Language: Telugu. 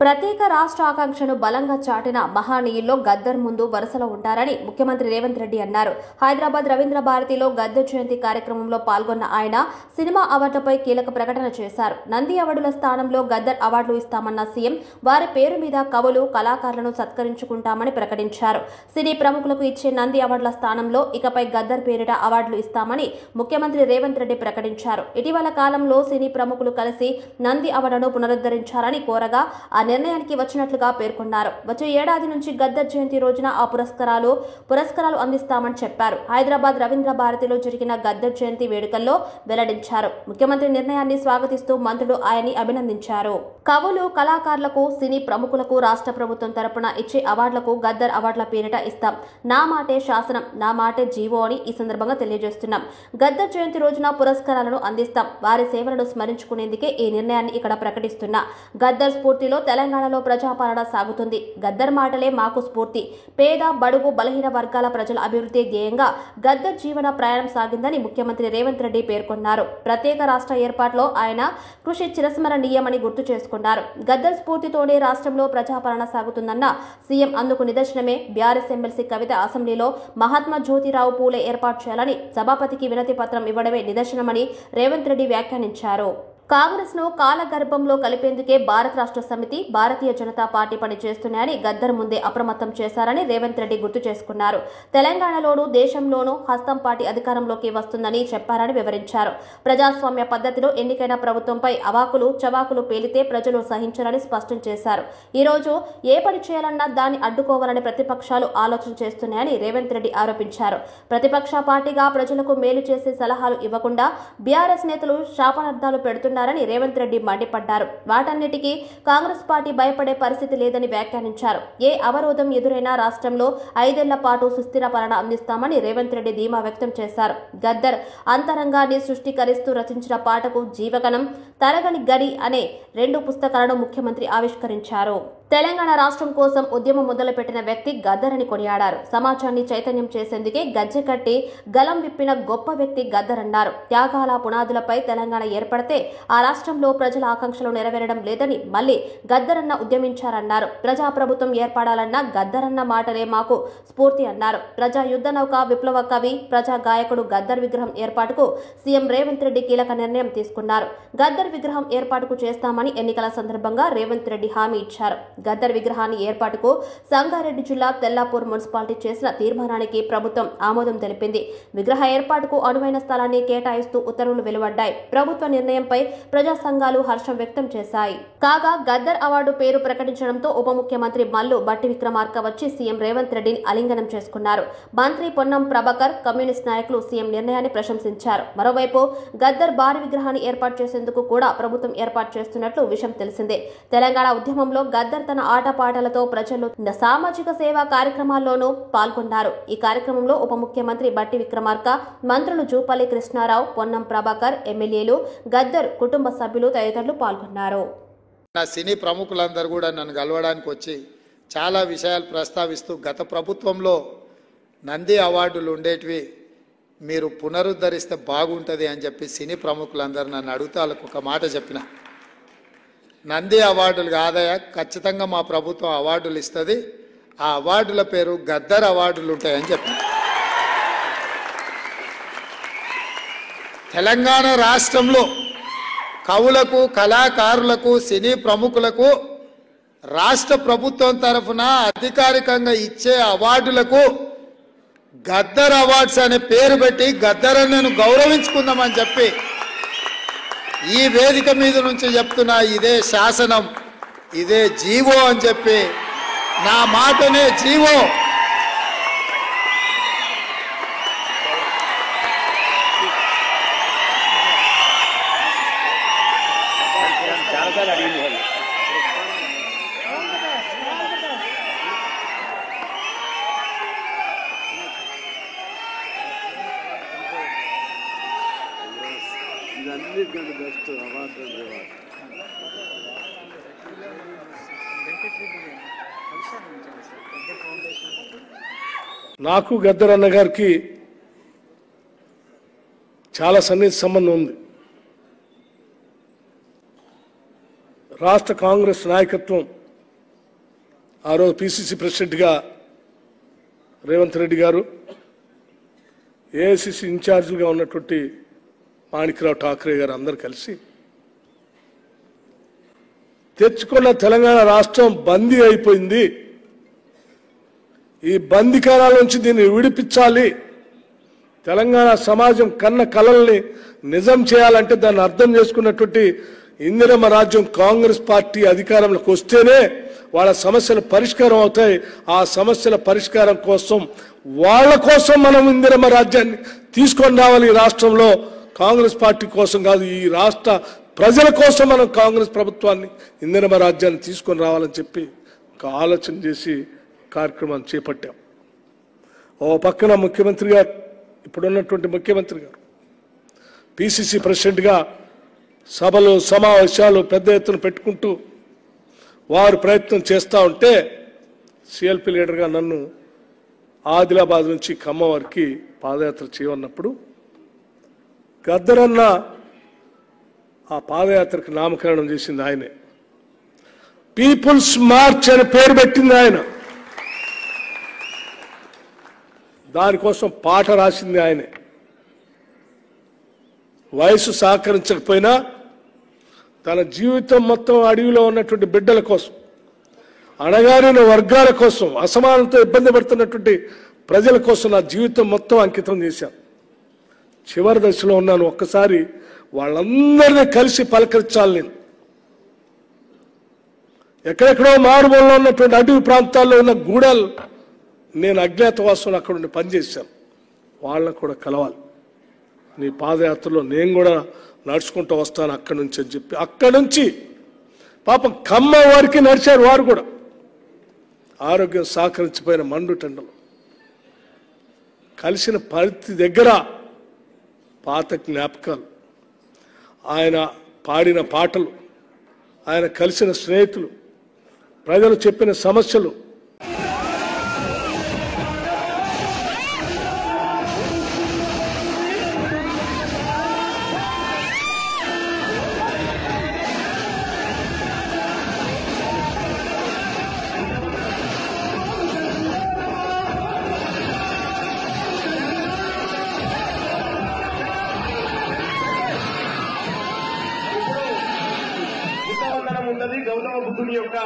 ప్రత్యేక రాష్ట్ర ఆకాంక్షను బలంగా చాటిన మహానీయుల్లో గద్దర్ ముందు వరుసలో ఉంటారని ముఖ్యమంత్రి రేవంత్ రెడ్డి అన్నారు. హైదరాబాద్ రవీంద్ర భారతిలో గద్దర్ జయంతి కార్యక్రమంలో పాల్గొన్న ఆయన సినిమా అవార్డులపై కీలక ప్రకటన చేశారు. నంది అవార్డుల స్థానంలో గద్దర్ అవార్డులు ఇస్తామన్న సీఎం వారి పేరు మీద కవులు, కళాకారులను సత్కరించుకుంటామని ప్రకటించారు. సినీ ప్రముఖులకు ఇచ్చే నంది అవార్డుల స్థానంలో ఇకపై గద్దర్ పేరిట అవార్డులు ఇస్తామని ముఖ్యమంత్రి రేవంత్ రెడ్డి ప్రకటించారు. ఇటీవల కాలంలో సినీ ప్రముఖులు కలిసి నంది అవార్డును పునరుద్ధరించాలని కోరగా ఆ నిర్ణయానికి వచ్చినట్లుగా పేర్కొన్నారు. వచ్చే ఏడాది నుంచి గద్దర్ జయంతి రోజున ఆ పురస్కారాలు అందిస్తామని చెప్పారు. హైదరాబాద్ రవీంద్ర భారతిలో జరిగిన గద్దర్ జయంతి వేడుకల్లో వెల్లడించారు. ముఖ్యమంత్రి నిర్ణయాన్ని స్వాగతిస్తూ మంత్రులు ఆయన్ని అభినందించారు. కవులు, కళాకారులకు, సినీ ప్రముఖులకు రాష్ట్ర ప్రభుత్వం తరపున ఇచ్చే అవార్డులకు గద్దర్ అవార్డుల పేరిట ఇస్తాం. నా మాటే శాసనం, నా మాటే జీవో అని ఈ సందర్భంగా తెలియజేస్తున్నాం. గద్దర్ జయంతి రోజున పురస్కారాలను అందిస్తాం. వారి సేవలను స్మరించుకునేందుకే ఈ నిర్ణయాన్ని ఇక్కడ ప్రకటిస్తున్నా. గద్దర్ స్ఫూర్తిలో తెలంగాణలో ప్రజాపాలన సాగుతుంది. గద్దర్ మాటలే మాకు స్ఫూర్తి. పేద, బడుగు, బలహీన వర్గాల ప్రజల అభివృద్ధి ధ్యేయంగా గద్దర్ జీవన ప్రయాణం సాగిందని ముఖ్యమంత్రి రేవంత్ రెడ్డి పేర్కొన్నారు. ప్రత్యేక రాష్ట్ర ఏర్పాటులో ఆయన కృషి చిరస్మరణీయమని గుర్తు చేసుకున్నారు. గద్దర్ స్ఫూర్తితోనే రాష్ట్రంలో ప్రజాపాలన సాగుతుందన్న సీఎం అందుకు నిదర్శనమే. బీఆర్ఎస్ ఎమ్మెల్సీ కవిత అసెంబ్లీలో మహాత్మా జ్యోతిరావు పూలే ఏర్పాటు చేయాలని సభాపతికి వినతి పత్రం ఇవ్వడమే నిదర్శనమని రేవంత్ రెడ్డి వ్యాఖ్యానించారు. కాంగ్రెస్ ను కాలగర్భంలో కలిపేందుకే భారత రాష్ట్ర సమితి, భారతీయ జనతా పార్టీ పనిచేస్తున్నాయని గద్దర్ ముందే అప్రమత్తం చేశారని రేవంత్ రెడ్డి గుర్తు చేసుకున్నారు. తెలంగాణలోనూ దేశంలోనూ హస్తం పార్టీ అధికారంలోకి వస్తుందని చెప్పారని వివరించారు. ప్రజాస్వామ్య పద్ధతిలో ఎన్నికైన ప్రభుత్వంపై అవాకులు చవాకులు పేలితే ప్రజలు సహించరని స్పష్టం చేశారు. ఈ రోజు ఏ పని చేయాలన్నా దాన్ని అడ్డుకోవాలని ప్రతిపక్షాలు ఆలోచన చేస్తున్నాయని రేవంత్ రెడ్డి ఆరోపించారు. ప్రతిపక్ష పార్టీగా ప్రజలకు మేలు చేసే సలహాలు ఇవ్వకుండా బీఆర్ఎస్ నేతలు శాపనార్థాలు పెడుతున్నారు రేవంత్ రెడ్డి మండిపడ్డారు. వాటన్నిటికీ కాంగ్రెస్ పార్టీ భయపడే పరిస్థితి లేదని వ్యాఖ్యానించారు. ఏ అవరోధం ఎదురైనా రాష్ట్రంలో 5 ఏళ్ల పాటు సుస్థిర పాలన అందిస్తామని రేవంత్ రెడ్డి ధీమా వ్యక్తం చేశారు. గద్దర్ అంతరంగాన్ని సృష్టికరిస్తూ రచించిన పాటకు జీవకణం, తరగని గడి అనే 2 పుస్తకాలను ముఖ్యమంత్రి ఆవిష్కరించారు. తెలంగాణ రాష్ట్రం కోసం ఉద్యమం మొదలుపెట్టిన వ్యక్తి గద్దర్ అని కొనియాడారు. సమాజాన్ని చైతన్యం చేసేందుకే గజ్జె కట్టి గలం విప్పిన గొప్ప వ్యక్తి గద్దర్ అన్నారు. త్యాగాల పునాదులపై తెలంగాణ ఏర్పడితే ఆ రాష్ట్రంలో ప్రజల ఆకాంక్షలు నెరవేరడం లేదని మళ్లీ గద్దరన్న ఉద్యమించారన్నారు. ప్రజాప్రభుత్వం ఏర్పడాలన్న గద్దరన్న మాటలే మాకు స్ఫూర్తి అన్నారు. ప్రజా యుద్ధ నౌక, విప్లవ కవి, ప్రజా గాయకుడు గద్దర్ విగ్రహం ఏర్పాటుకు సీఎం రేవంత్ రెడ్డి కీలక నిర్ణయం తీసుకున్నారు. గద్దర్ విగ్రహం ఏర్పాటుకు చేస్తామని ఎన్నికల సందర్భంగా రేవంత్ రెడ్డి హామీ ఇచ్చారు. గద్దర్ విగ్రహాన్ని ఏర్పాటుకు సంగారెడ్డి జిల్లా తెల్లాపూర్ మున్సిపాలిటీ చేసిన తీర్మానానికి ప్రభుత్వం ఆమోదం తెలిపింది. విగ్రహ ఏర్పాటుకు అనువైన స్థలాన్ని కేటాయిస్తూ ఉత్తర్వులు వెలువడ్డాయి. ప్రభుత్వ నిర్ణయంపై ప్రజా సంఘాలు హర్షం వ్యక్తం చేశాయి. కాగా గద్దర్ అవార్డు పేరు ప్రకటించడంతో ఉప ముఖ్యమంత్రి మల్లు భట్టి విక్రమార్క వచ్చి సీఎం రేవంత్ రెడ్డిని ఆలింగనం చేసుకున్నారు. మంత్రి పొన్నం ప్రభాకర్, కమ్యూనిస్ట్ నాయకులు సీఎం నిర్ణయాన్ని ప్రశంసించారు. మరోవైపు గద్దర్ భారీ విగ్రహాన్ని ఏర్పాటు చేసేందుకు కూడా ప్రభుత్వం ఏర్పాటు చేస్తున్నట్లు విషయం తెలిసిందే. తెలంగాణ ఉద్యమంలో గద్దర్ తన ఆటపాటలతో ప్రజలు సామాజిక సేవా కార్యక్రమాల్లోనూ పాల్గొన్నారు. ఈ కార్యక్రమంలో ఉప ముఖ్యమంత్రి భట్టి విక్రమార్క, మంత్రులు జూపల్లి కృష్ణారావు, పొన్నం ప్రభాకర్, ఎమ్మెల్యేలు, గద్దర్ కుటుంబ సభ్యులు తదితరులు పాల్గొన్నారు. నా సినీ ప్రముఖులందరూ కూడా నన్ను కలవడానికి వచ్చి చాలా విషయాలు ప్రస్తావిస్తూ గత ప్రభుత్వంలో నంది అవార్డులు ఉండేటివి మీరు పునరుద్ధరిస్తే బాగుంటుంది అని చెప్పి సినీ ప్రముఖులందరూ నన్ను అడుగుతూ వాళ్ళకు ఒక మాట చెప్పిన. నంది అవార్డులు కాదయా, ఖచ్చితంగా మా ప్రభుత్వం అవార్డులు ఇస్తుంది, ఆ అవార్డుల పేరు గద్దర్ అవార్డులు ఉంటాయని చెప్పి. తెలంగాణ రాష్ట్రంలో కవులకు, కళాకారులకు, సినీ ప్రముఖులకు రాష్ట్ర ప్రభుత్వం తరఫున అధికారికంగా ఇచ్చే అవార్డులకు గద్దర్ అవార్డ్స్ అనే పేరు పెట్టి గద్దరన్నను గౌరవించుకుందామని చెప్పి ఈ వేదిక మీద నుంచి చెప్తున్నా. ఇదే శాసనం, ఇదే జీవో అని చెప్పి, నా మాటనే జీవో. నాకు గద్దర్ అన్న గారికి చాలా సన్నిహిత సంబంధం ఉంది. రాష్ట్ర కాంగ్రెస్ నాయకత్వం ఆ రోజు పిసిసి ప్రెసిడెంట్గా రేవంత్ రెడ్డి గారు, ఏఐసిసి ఇన్ఛార్జీలుగా ఉన్నటువంటి మాణిక్రావు ఠాక్రే గారు అందరూ కలిసి తెచ్చుకున్న తెలంగాణ రాష్ట్రం బందీ అయిపోయింది, ఈ బందీకారాల నుంచి దీన్ని విడిపించాలి, తెలంగాణ సమాజం కన్న కలల్ని నిజం చేయాలంటే దాన్ని అర్థం చేసుకున్నటువంటి ఇందిరమ్మ రాజ్యం కాంగ్రెస్ పార్టీ అధికారంలోకి వస్తేనే వాళ్ళ సమస్యలు పరిష్కారం అవుతాయి. ఆ సమస్యల పరిష్కారం కోసం వాళ్ళ కోసం మనం ఇందిరమ్మ రాజ్యాన్ని తీసుకొని రావాలి. ఈ రాష్ట్రంలో కాంగ్రెస్ పార్టీ కోసం కాదు, ఈ రాష్ట్ర ప్రజల కోసం మనం కాంగ్రెస్ ప్రభుత్వాన్ని ఇందిరమ్మ రాజ్యాన్ని తీసుకొని రావాలని చెప్పి ఒక ఆలోచన చేసి కార్యక్రమాన్ని చేపట్టాం. ఓ పక్కన ముఖ్యమంత్రి గారు, ఇప్పుడున్నటువంటి ముఖ్యమంత్రి గారు పిసిసి ప్రెసిడెంట్గా సభలు సమావేశాలు పెద్ద ఎత్తున పెట్టుకుంటూ వారు ప్రయత్నం చేస్తూ ఉంటే సిఎల్పి లీడర్గా నన్ను ఆదిలాబాద్ నుంచి ఖమ్మం వరకు పాదయాత్ర చేయమన్నప్పుడు గద్దరన్న ఆ పాదయాత్రకు నామకరణం చేసింది ఆయనే. పీపుల్స్ మార్చ్ అని పేరు పెట్టింది ఆయన. దానికోసం పాట రాసింది ఆయనే. వయసు సహకరించకపోయినా తన జీవితం మొత్తం అడవిలో ఉన్నటువంటి బిడ్డల కోసం, అణగారిన వర్గాల కోసం, అసమానతతో ఇబ్బంది పడుతున్నటువంటి ప్రజల కోసం నా జీవితం మొత్తం అంకితం చేశాను. చివరి దశలో ఉన్నాను. ఒక్కసారి వాళ్ళందరినీ కలిసి పలకరించాలి. నేను ఎక్కడెక్కడో మారుమూలలో ఉన్నటువంటి అడవి ప్రాంతాల్లో ఉన్న గూడాలు నేను అజ్ఞాతవాసం అక్కడ ఉండి పనిచేశాను. వాళ్ళని కూడా కలవాలి, నీ పాదయాత్రలో నేను కూడా నడుచుకుంటూ వస్తాను అక్కడి నుంచి అని చెప్పి అక్కడి నుంచి పాపం ఖమ్మం వారికి నడిచారు. వారు కూడా ఆరోగ్యం సహకరించిపోయిన మండుటెండలు కలిసిన పరిస్థితి దగ్గర పాత జ్ఞాపకాలు, ఆయన పాడిన పాటలు, ఆయన కలిసిన స్నేహితులు, ప్రజలు చెప్పిన సమస్యలు, ఉన్నది గౌతమ బుద్ధుని యొక్క